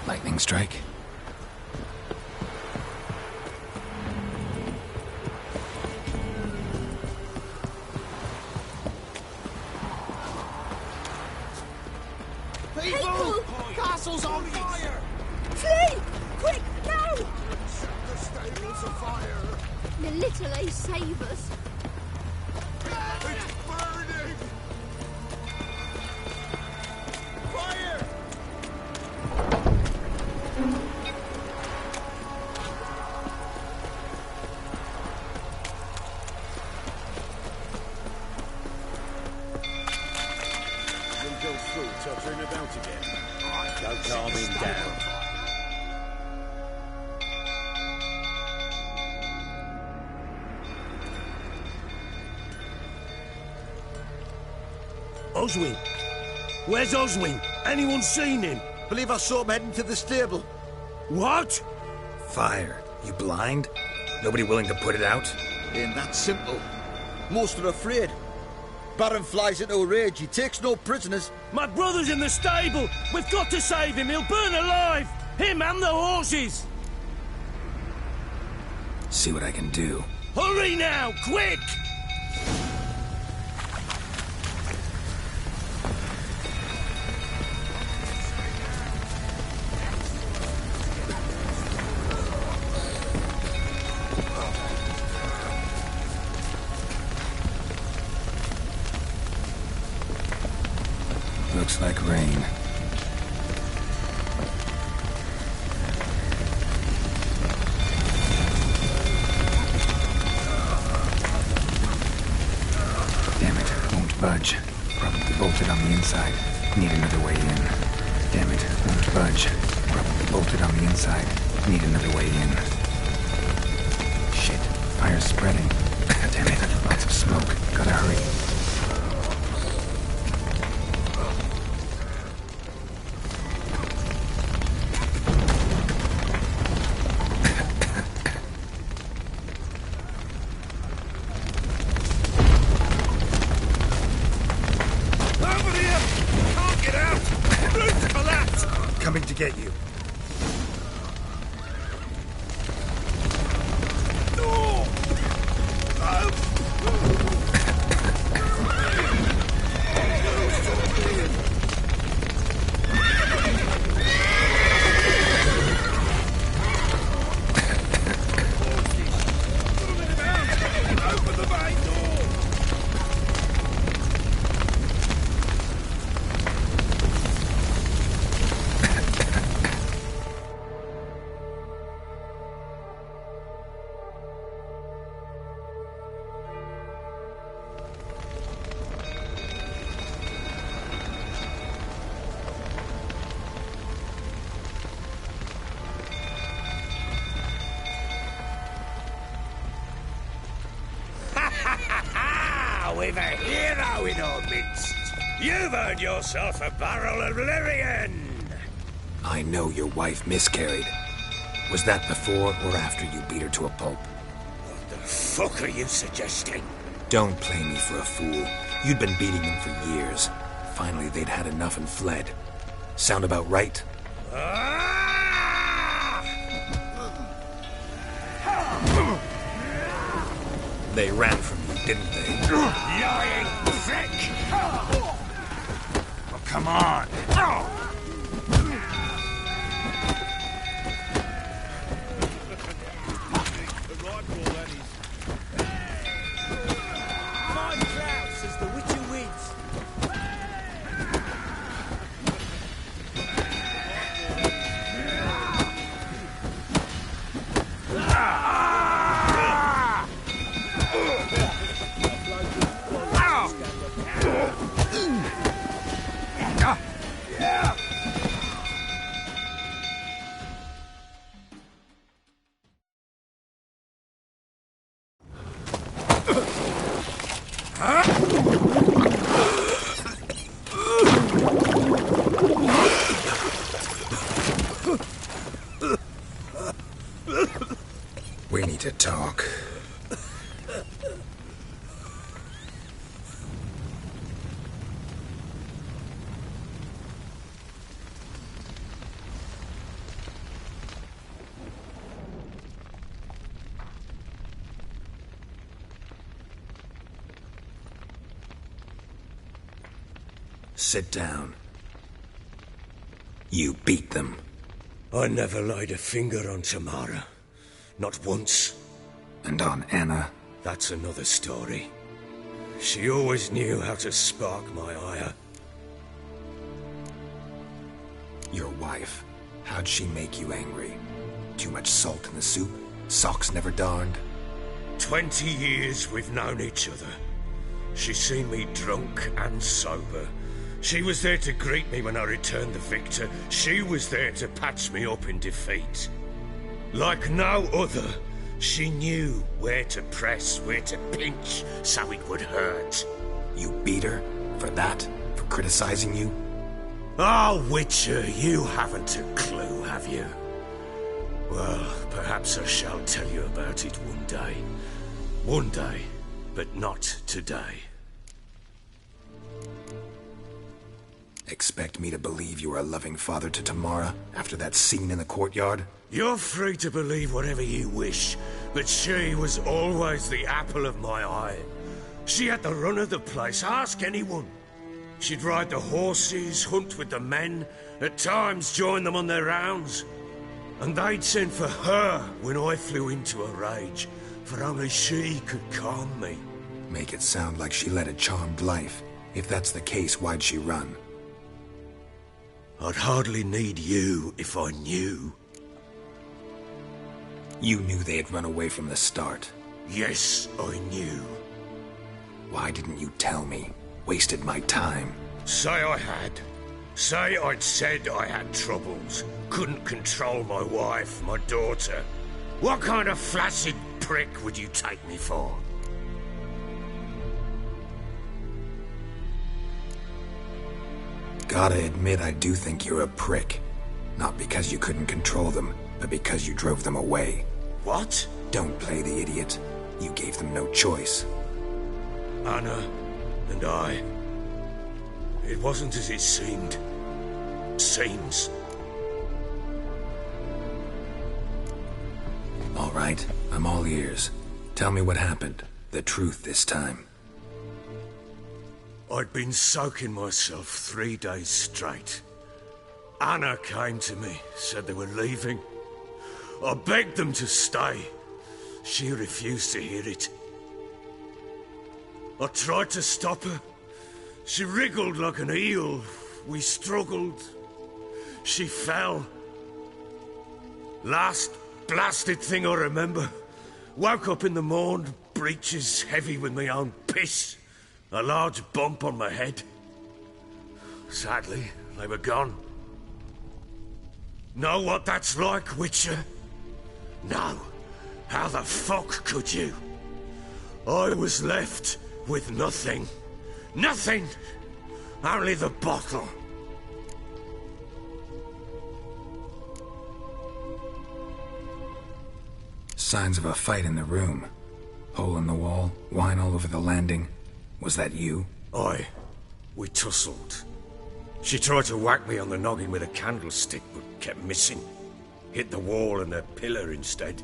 Lightning strike. People! Castle's on fire! Flee! Quick, now! The stable's afire! The little ace save us. It's burning! Fire! We'll go through, tottering about again. No calming down. Oswin? Where's Oswin? Anyone seen him? Believe I saw him heading to the stable. What? Fire. You blind? Nobody willing to put it out? Ain't that simple. Most are afraid. Baron flies into a rage. He takes no prisoners. My brother's in the stable! We've got to save him! He'll burn alive! Him and the horses! See what I can do. Hurry now! Quick! Looks like rain. Damn it, won't budge. Probably bolted on the inside. Need another way in. Damn it, won't budge. Probably bolted on the inside. Need another way in. Shit, fire's spreading. Damn it, lots of smoke. Gotta hurry. Coming to get you. We've a hero in our midst. You've earned yourself a barrel of Lyrian. I know your wife miscarried. Was that before or after you beat her to a pulp? What the fuck are you suggesting? Don't play me for a fool. You'd been beating them for years. Finally, they'd had enough and fled. Sound about right? They ran from you, didn't they? Lying prick! Oh, come on! Fine clouds as the witcher weeds. We need to talk. Sit down. You beat them. I never laid a finger on Tamara. Not once. And on Anna? That's another story. She always knew how to spark my ire. Your wife. How'd she make you angry? Too much salt in the soup? Socks never darned? 20 years we've known each other. She's seen me drunk and sober. She was there to greet me when I returned the victor. She was there to patch me up in defeat. Like no other, she knew where to press, where to pinch, so it would hurt. You beat her? For that? For criticizing you? Oh, Witcher, you haven't a clue, have you? Well, perhaps I shall tell you about it one day. One day, but not today. Expect me to believe you were a loving father to Tamara after that scene in the courtyard? You're free to believe whatever you wish, but she was always the apple of my eye. She had the run of the place, ask anyone. She'd ride the horses, hunt with the men, at times join them on their rounds. And they'd send for her when I flew into a rage, for only she could calm me. Make it sound like she led a charmed life. If that's the case, why'd she run? I'd hardly need you if I knew. You knew they had run away from the start. Yes, I knew. Why didn't you tell me? Wasted my time. Say I had. Say I'd said I had troubles. Couldn't control my wife, my daughter. What kind of flaccid prick would you take me for? Gotta admit, I do think you're a prick. Not because you couldn't control them, but because you drove them away. What? Don't play the idiot. You gave them no choice. Anna and I. It wasn't as it seemed. Seems. All right, I'm all ears. Tell me what happened. The truth this time. I'd been soaking myself 3 days straight. Anna came to me, said they were leaving. I begged them to stay. She refused to hear it. I tried to stop her. She wriggled like an eel. We struggled. She fell. Last blasted thing I remember. Woke up in the morn, breeches heavy with my own piss. A large bump on my head. Sadly, they were gone. Know what that's like, Witcher? No. How the fuck could you? I was left with nothing. Nothing! Only the bottle. Signs of a fight in the room. Hole in the wall, wine all over the landing. Was that you? Aye. We tussled. She tried to whack me on the noggin with a candlestick, but kept missing. Hit the wall and a pillar instead.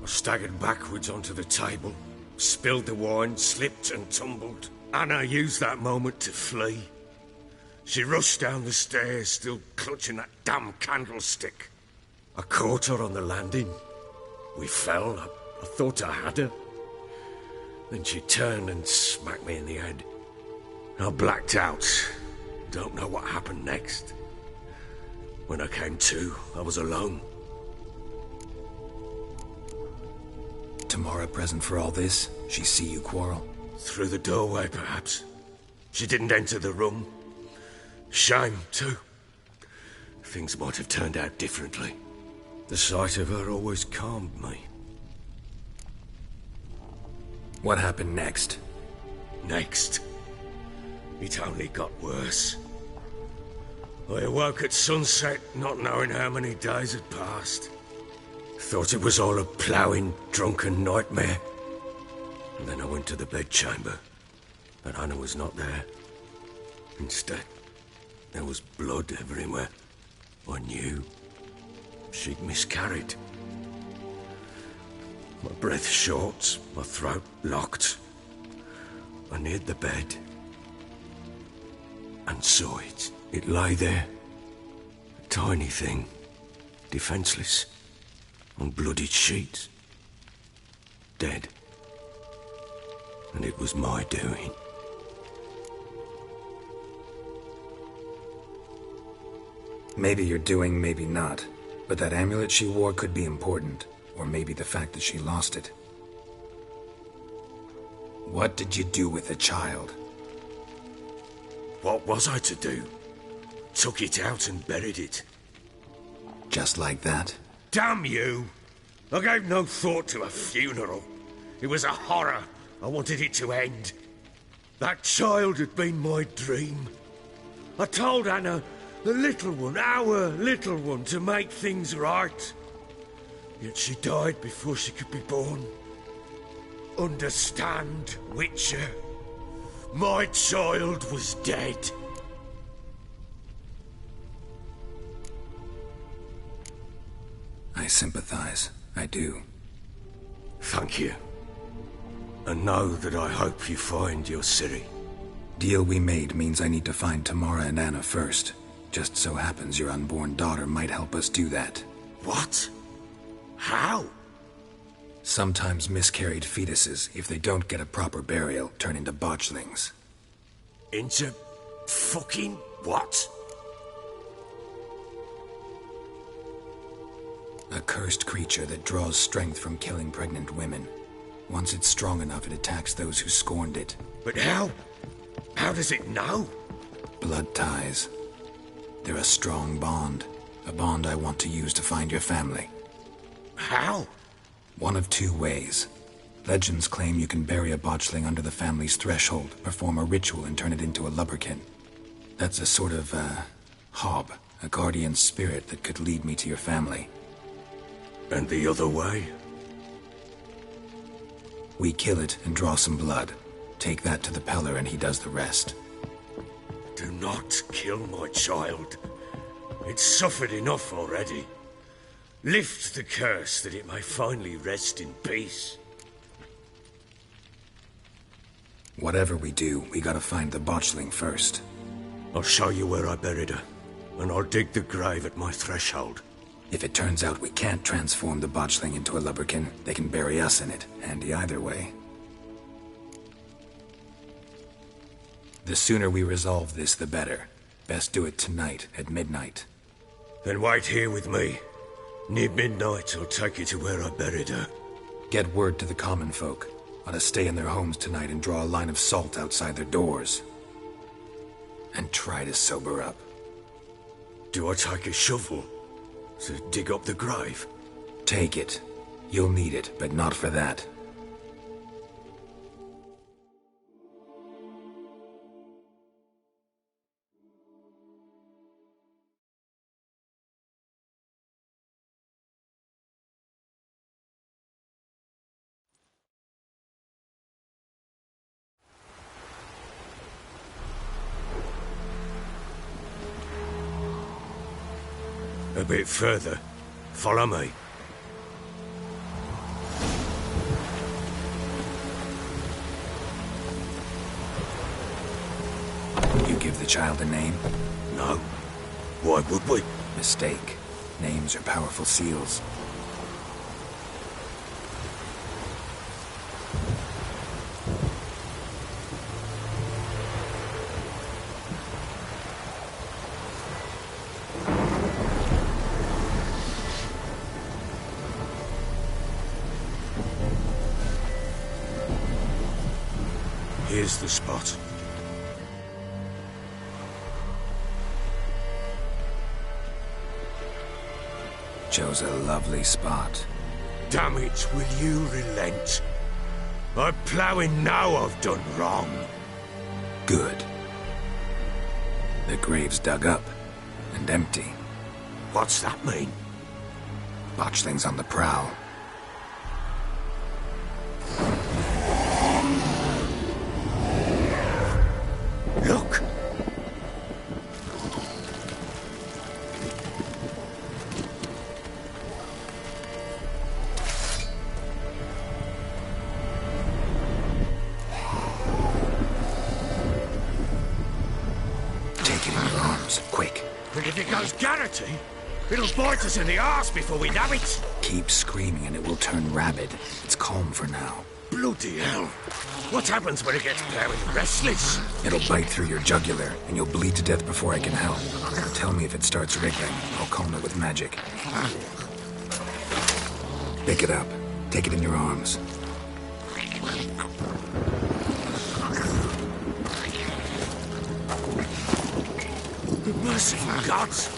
I staggered backwards onto the table, spilled the wine, slipped and tumbled. Anna used that moment to flee. She rushed down the stairs, still clutching that damn candlestick. I caught her on the landing. We fell. I thought I had her. Then she turned and smacked me in the head. I blacked out. Don't know what happened next. When I came to, I was alone. Tamara present for all this? She see you quarrel? Through the doorway, perhaps. She didn't enter the room. Shame, too. Things might have turned out differently. The sight of her always calmed me. What happened next? Next, it only got worse. I awoke at sunset, not knowing how many days had passed. Thought it was all a ploughing, drunken nightmare. And then I went to the bedchamber, and Anna was not there. Instead, there was blood everywhere. I knew she'd miscarried. My breath short, my throat locked. I neared the bed. and saw it. It lay there, a tiny thing, defenseless, on bloodied sheets, dead. And it was my doing. Maybe you're doing, maybe not. But that amulet she wore could be important. Or maybe the fact that she lost it. What did you do with the child? What was I to do? Took it out and buried it. Just like that? Damn you! I gave no thought to a funeral. It was a horror. I wanted it to end. That child had been my dream. I told Anna, the little one, our little one, to make things right. Yet she died before she could be born. Understand, Witcher? My child was dead. I sympathize. I do. Thank you. And know that I hope you find your Ciri. Deal we made means I need to find Tamara and Anna first. Just so happens your unborn daughter might help us do that. What? How? Sometimes miscarried fetuses, if they don't get a proper burial, turn into botchlings. Into fucking what? A cursed creature that draws strength from killing pregnant women. Once it's strong enough, it attacks those who scorned it. But how? How does it know? Blood ties. They're a strong bond. A bond I want to use to find your family. How? One of two ways. Legends claim you can bury a botchling under the family's threshold, perform a ritual, and turn it into a lubberkin. That's a sort of, hob, a guardian spirit that could lead me to your family. And the other way? We kill it and draw some blood. Take that to the Peller and he does the rest. Do not kill my child. It's suffered enough already. Lift the curse that it may finally rest in peace. Whatever we do, we gotta find the botchling first. I'll show you where I buried her, and I'll dig the grave at my threshold. If it turns out we can't transform the botchling into a lubberkin, they can bury us in it. Handy either way. The sooner we resolve this, the better. Best do it tonight, at midnight. Then wait here with me. Near midnight, I'll take you to where I buried her. Get word to the common folk. Ought to stay in their homes tonight and draw a line of salt outside their doors. And try to sober up. Do I take a shovel to dig up the grave? Take it. You'll need it, but not for that. A bit further. Follow me. You give the child a name? No. Why would we? Mistake. Names are powerful seals. Here's the spot. Chose a lovely spot. Damn it, will you relent? I'm ploughing now I've done wrong. Good. The grave's dug up and empty. What's that mean? Botchling's on the prowl. Look! Take it in your arms, quick. But if it goes Garrity, it'll bite us in the arse before we know it. Keep screaming and it will turn rabid. It's calm for now. Bloody hell. What happens when it gets very restless? It'll bite through your jugular, and you'll bleed to death before I can help. Tell me if it starts wriggling. I'll calm it with magic. Pick it up. Take it in your arms. Merciful gods!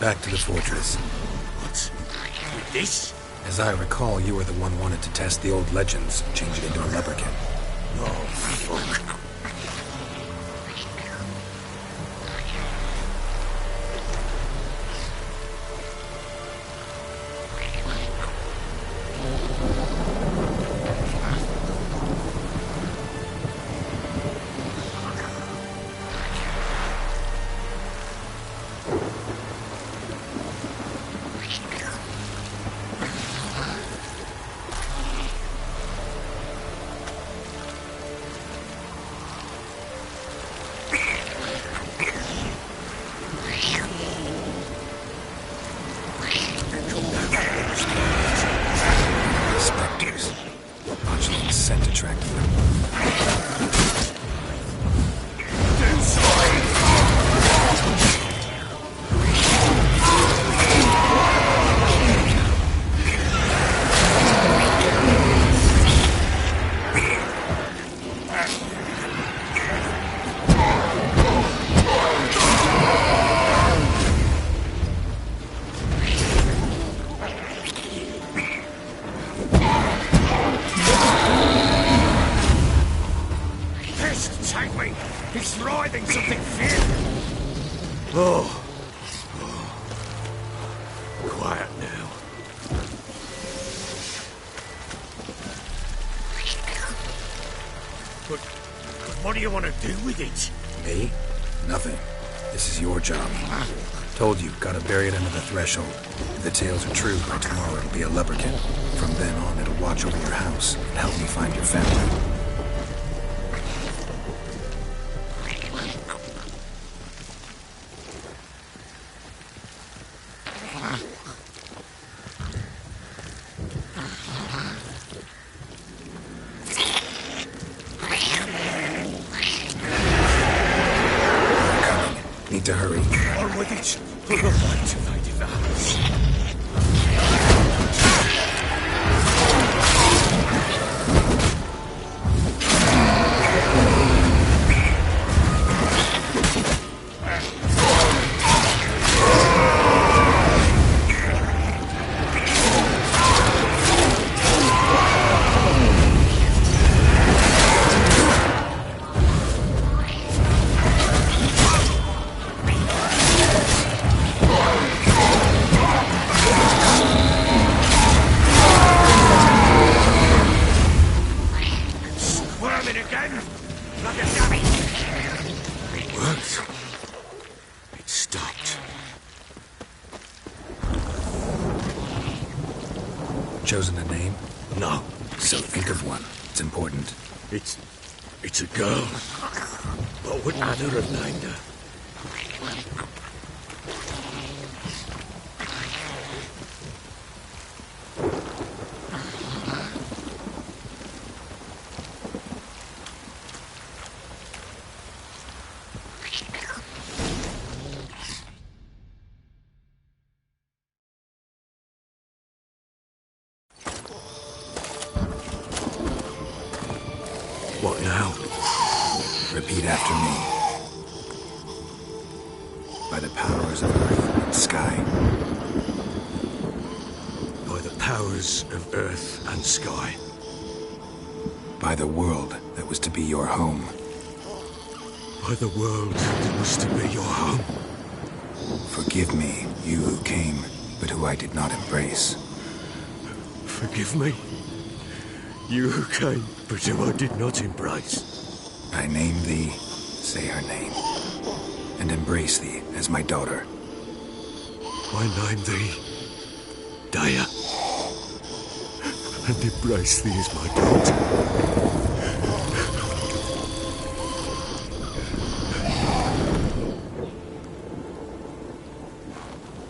Back to the fortress. What? With this? As I recall, you were the one wanted to test the old legends, change it into a lubberkin. Oh, fuck. Spectres. Botchling's scent attracting them. Take me! He's writhing something fearful! Oh. Quiet now. But what do you want to do with it? Me? Nothing. This is your job. Told you, gotta bury it under the threshold. If the tales are true, by tomorrow it'll be a lubberkin. From then on, it'll watch over your house and help me find your family. Need to hurry. On with it! We'll go back to my device. It stopped. Chosen a name? No. So think of one. It's important. It's a girl. What would Anna have named her? What now? Repeat after me. By the powers of earth and sky. By the powers of earth and sky. By the world that was to be your home. By the world that was to be your home. Forgive me, you who came, but who I did not embrace. Forgive me. You who came, but who I did not embrace. I name thee, say her name, and embrace thee as my daughter. I name thee Daya, and embrace thee as my daughter.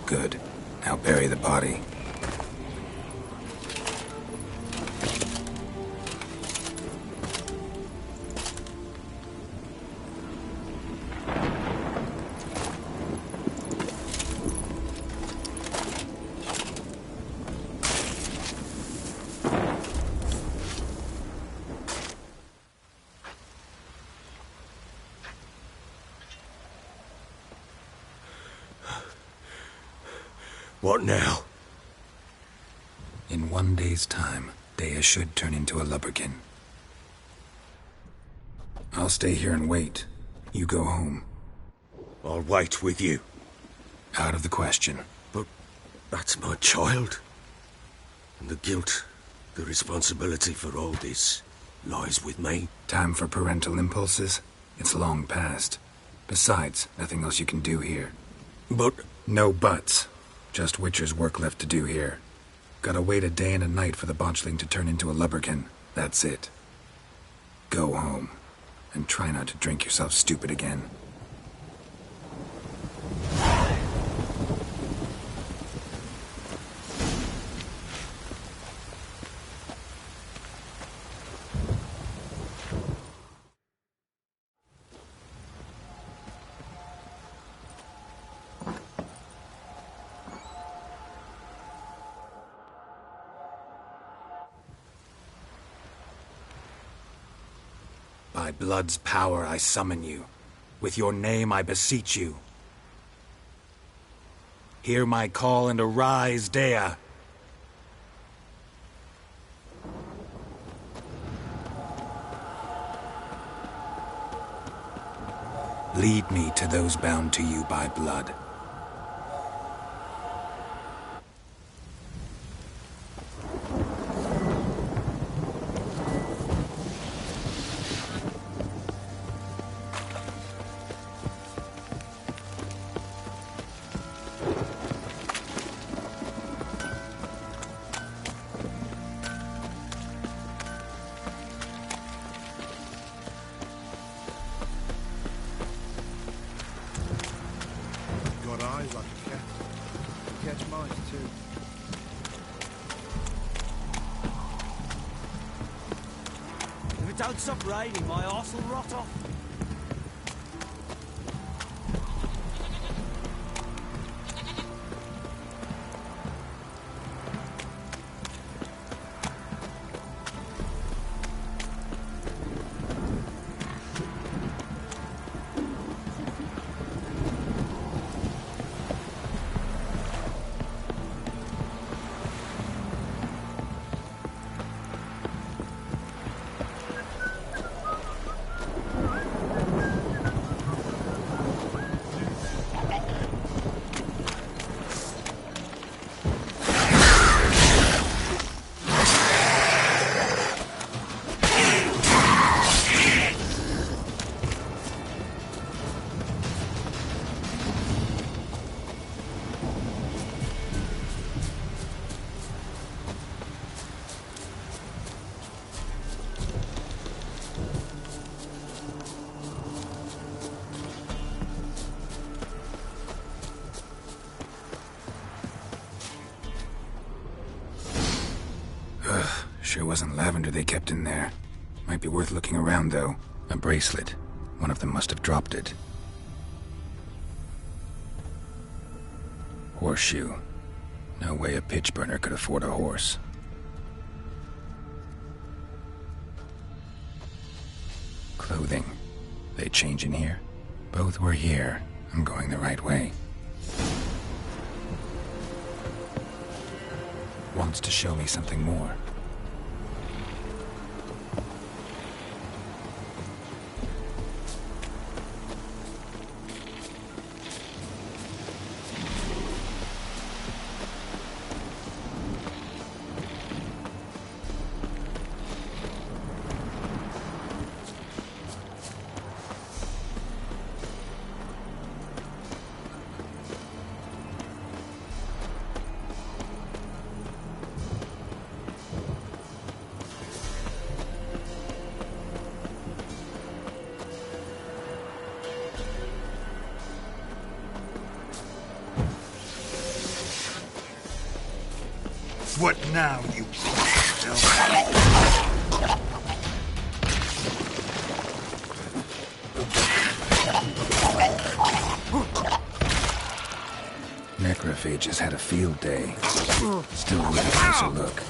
Good. Now bury the body. What now? In 1 day's time, Dea should turn into a lubberkin. I'll stay here and wait. You go home. I'll wait with you. Out of the question. But that's my child. And the guilt, the responsibility for all this lies with me. Time for parental impulses? It's long past. Besides, nothing else you can do here. But No buts. Just Witcher's work left to do here. Gotta wait a day and a night for the botchling to turn into a lubberkin. That's it. Go home. And try not to drink yourself stupid again. By blood's power I summon you. With your name I beseech you. Hear my call and arise, Dea. Lead me to those bound to you by blood. Got eyes like a cat. Catch mice too. If it don't stop raining, my arse will rot off. Sure wasn't lavender they kept in there. Might be worth looking around, though. A bracelet. One of them must have dropped it. Horseshoe. No way a pitch burner could afford a horse. Clothing. They change in here? Both were here. I'm going the right way. Wants to show me something more. What now, you... Necrophages had a field day. Still with a closer look.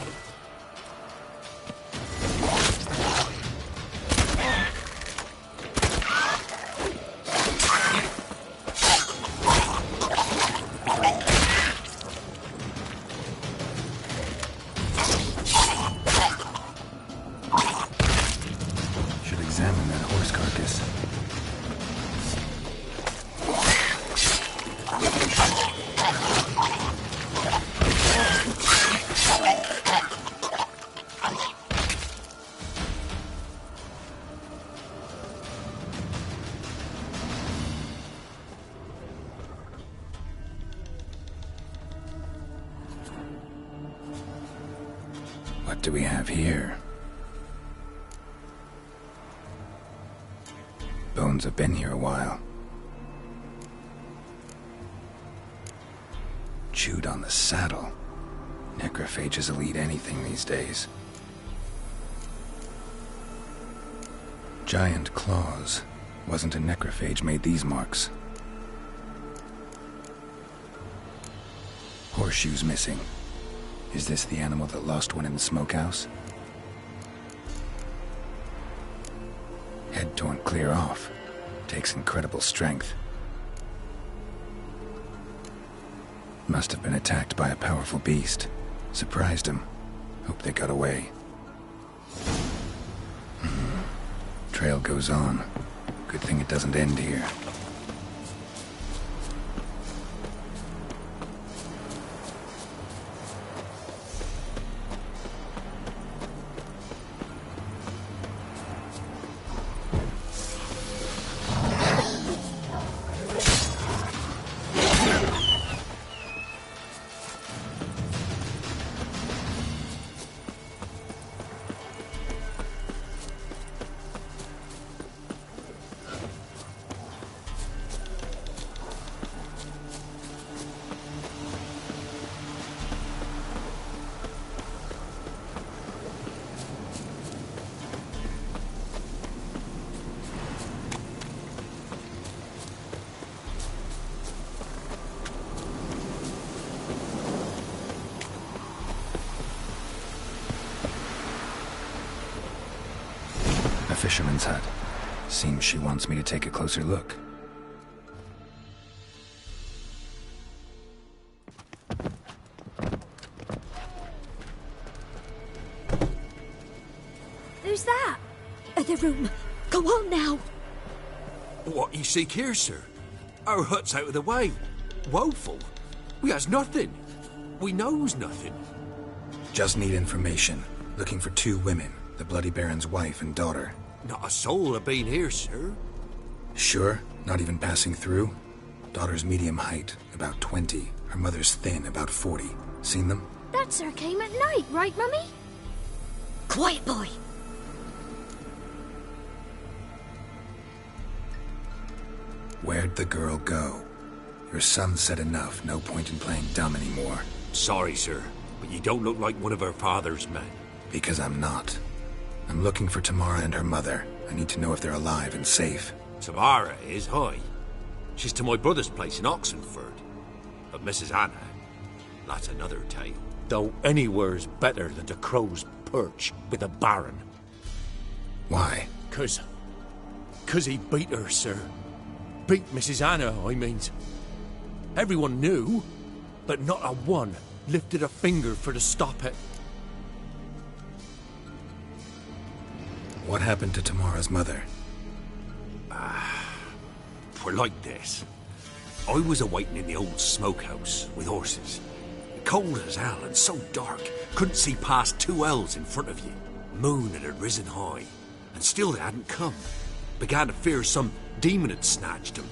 Should examine that horse carcass. What do we have here? Bones have been here a while. Chewed on the saddle. Necrophages will eat anything these days. Giant claws. Wasn't a necrophage made these marks. Horseshoes missing. Is this the animal that lost one in the smokehouse? Head torn clear off. Takes incredible strength. Must have been attacked by a powerful beast. Surprised him. Hope they got away. Trail goes on. Good thing it doesn't end here. Fisherman's hut. Seems she wants me to take a closer look. Who's that? The room. Go on now. What you seek here, sir? Our hut's out of the way. Woeful. We has nothing. We knows nothing. Just need information. Looking for 2 women. The Bloody Baron's wife and daughter. Not a soul have been here, sir. Sure? Not even passing through? Daughter's medium height, about 20. Her mother's thin, about 40. Seen them? That sir came at night, right, Mummy? Quiet, boy. Where'd the girl go? Your son said enough. No point in playing dumb anymore. Sorry, sir, but you don't look like one of her father's men. Because I'm not. I'm looking for Tamara and her mother. I need to know if they're alive and safe. Tamara is, hi. She's to my brother's place in Oxenford. But Mrs. Anna, that's another tale. Though anywhere's better than the Crow's Perch with a Baron. Why? 'Cause he beat her, sir. Beat Mrs. Anna, I means. Everyone knew, but not a one lifted a finger for to stop it. What happened to Tamara's mother? We're like this. I was awaiting in the old smokehouse with horses. Cold as hell and so dark, couldn't see past 2 ells in front of you. Moon had risen high, and still they hadn't come. Began to fear some demon had snatched them.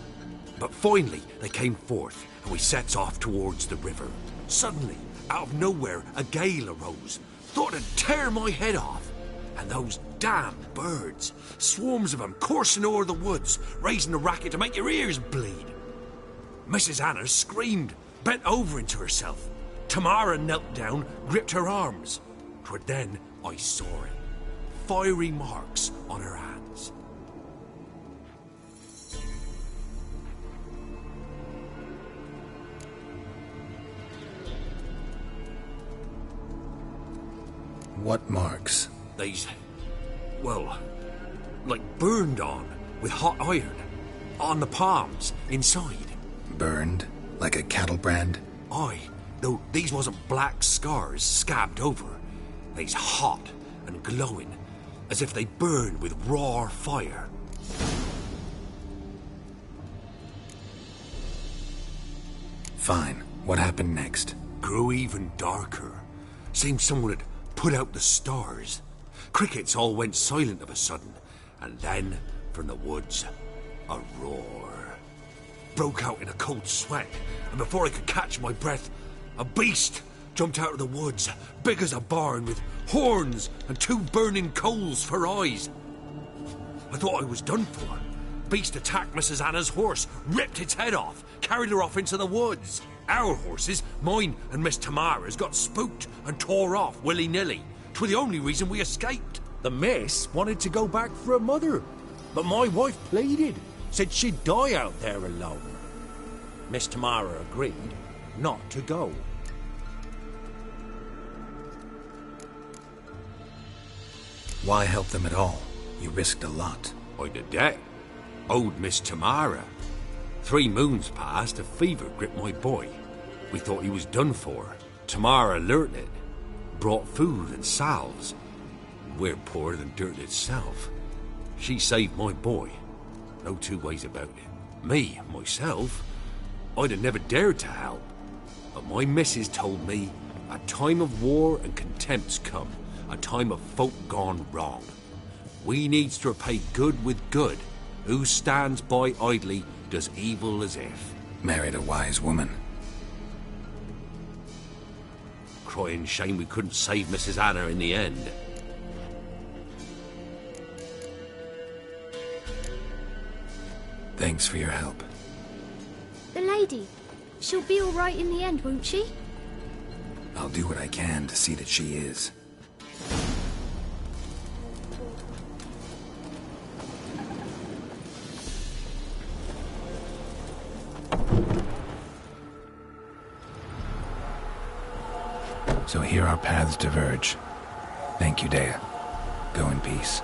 But finally they came forth, and we sets off towards the river. Suddenly, out of nowhere, a gale arose. Thought it'd tear my head off. And those damn birds, swarms of them coursing o'er the woods, raising a racket to make your ears bleed. Mrs. Anna screamed, bent over into herself. Tamara knelt down, gripped her arms. 'Twere then I saw it. Fiery marks on her hands. What marks? They's, well, like burned on with hot iron. On the palms, inside. Burned? Like a cattle brand? Aye, though these wasn't black scars scabbed over. They's hot and glowing, as if they burned with raw fire. Fine. What happened next? Grew even darker. Seemed someone had put out the stars. Crickets all went silent of a sudden, and then, from the woods, a roar. Broke out in a cold sweat, and before I could catch my breath, a beast jumped out of the woods, big as a barn, with horns and 2 burning coals for eyes. I thought I was done for. Beast attacked Mrs. Anna's horse, ripped its head off, carried her off into the woods. Our horses, mine and Miss Tamara's, got spooked and tore off willy-nilly. 'Twere the only reason we escaped. The miss wanted to go back for her mother, but my wife pleaded, said she'd die out there alone. Miss Tamara agreed not to go. Why help them at all? You risked a lot. I did that. Owed Miss Tamara. 3 moons passed, a fever gripped my boy. We thought he was done for. Tamara learnt it. Brought food and salves. We're poorer than dirt itself. She saved my boy. No 2 ways about it. Me, myself, I'd have never dared to help. But my missus told me a time of war and contempt's come. A time of folk gone wrong. We needs to repay good with good. Who stands by idly does evil as if. Married a wise woman. Crying shame we couldn't save Mrs. Anna in the end. Thanks for your help. The lady. She'll be all right in the end, won't she? I'll do what I can to see that she is. So here our paths diverge. Thank you, Dea. Go in peace.